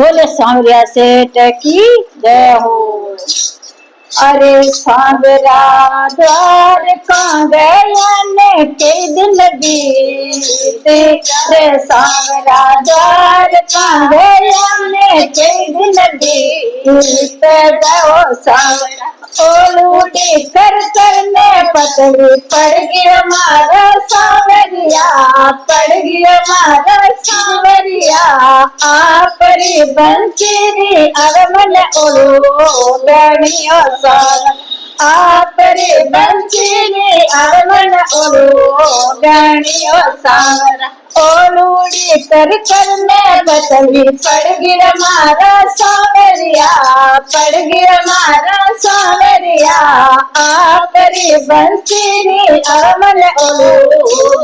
बोले सांवरिया सेठ की जय हो। अरे सांवरा द्वार कांगयन के दिन बीते, रे सांवरा द्वार कांगयन के दिन बीते, गो सांवरा ओलूडी कर करने पतली पड़ गया मारा सांवरिया, पड़ गया मारा सांवरिया। आपरी बंसीरी अरमन ओलो गणियो सारा, आपरी बंसीरी अरमन ओलो गणियो सारा। ओलूडी कर करने पतली पड़ गया मारा सांवरिया, पड़ गया मारा सांवरिया। आपरी बंसीरी अरमन ओलो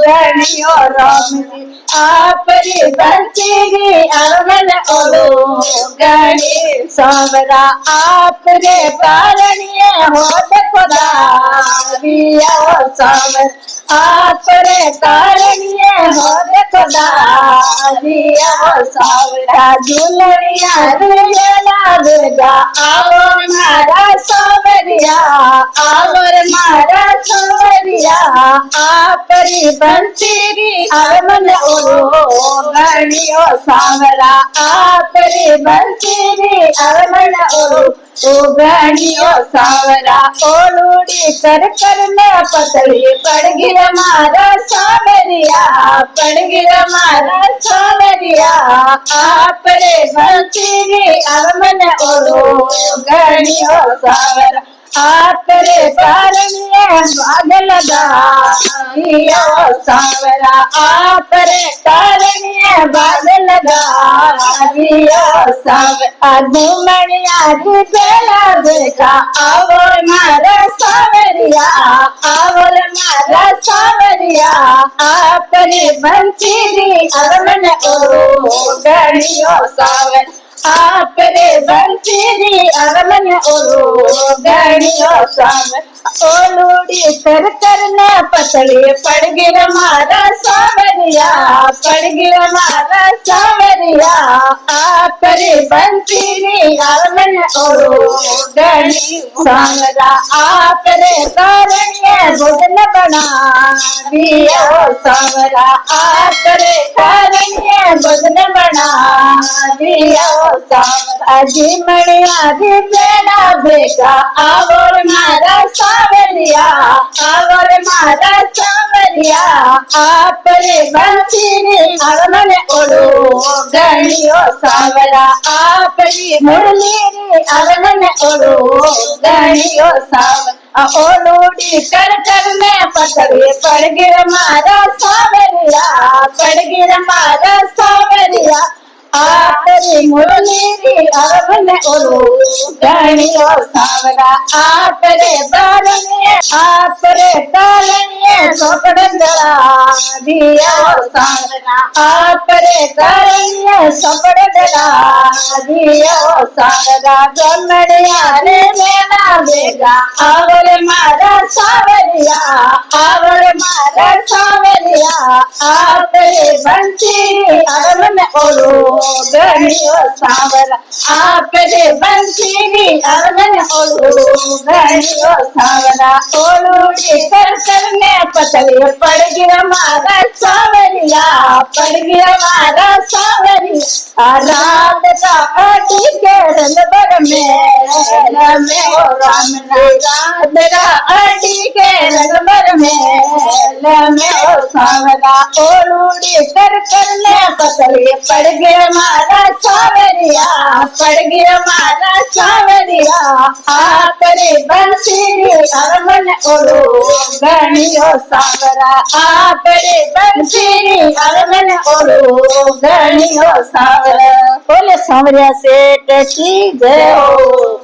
गणियो राम जी, आपरी बंसीरी अरमन ओलो गणी सांवरा। आपरे कारण ये होत खुदा दिया सांवर, आपरे कारण ये होत खुदा दिया सांवरा। झूलनिया झूलना दुर्गा आओ मारा सांवरिया, आवो मारा सांवरिया। आपरी बंसीरी अरमन ओलो गणियो सांवरा, आपरी बंसीरी अरमन ओलो गणियो सांवरा। ओलूडी कर करने पतली पड़ गया मारा सांवरिया, पड़ गया मारा सांवरिया। आपरे बंसीरी अरमन ओलो गणियो सांवरा। आपरे कारण ये भाग लगा दिया सांवरा, आपरे कारण ये भाग लगा दिया सांवरा। घूमनिया बेला देखा आवो मारा सांवरिया, आवो मारा सांवरिया। आपरी बंसीरी अरमन ओलो गणियो सांवरा, आपरे बंसीरी अरमन ओलो गणियो सांवरा। ओलूडी कर करने पतली पड़ गया मारा सांवरिया, पड़ गया मारा सांवरिया। आपरे बंसीरी अरमन ओलो गणियो सांवरा। आपरे कारण ये भोजन बना दिया सांवरा, आपरे कारण ये भोजन बना दिया सांवरा। झिमणिया बेला बेगा आवो मारा सांवरिया, आवो मारा सांवरिया। आपरे बंसीरी अरमन ओलो गणियो सांवरा, आपरी मुरली अरमन ओलो गणियो सांवरा। ओलूडी कर करने पतली पड़ गया मारा सांवरिया, पड़ गया मारा सांवरिया। आपरी मुरली अरमन ओलो गणियो सांवरा। आपरे बारने आपरे कालने सोपड़ गड़ा दिया सांवरा, आपरे कालने सोपड़ गड़ा दिया सांवरा। गमड़िया रे मेरा बेगा आवरे मारा सांवरिया, आवरे मारा सांवरिया। आपरे बंसीरी अरमन ओलो गणियो सांवरा, आपरे बंसीरी अरमन ओलो गणियो सांवरा। ओलूडी कर करने पतली पड़ गया मारा सांवरिया, पड़ गया मारा सांवरिया। रात का आटी के रंगबर में हो राम रात का आटी के रंगबर में हो सांवरा। ओलूडी कर करने पतली पड़ गया मारा सांवरिया, पड़ गया मारा सांवरिया। आपरे बंसीरी अरमन ओलो गणियो सांवरा, आपरे बंसीरी अरमन ओलो गणियो सांवरा। बोले सांवरिया सेठ की जय हो।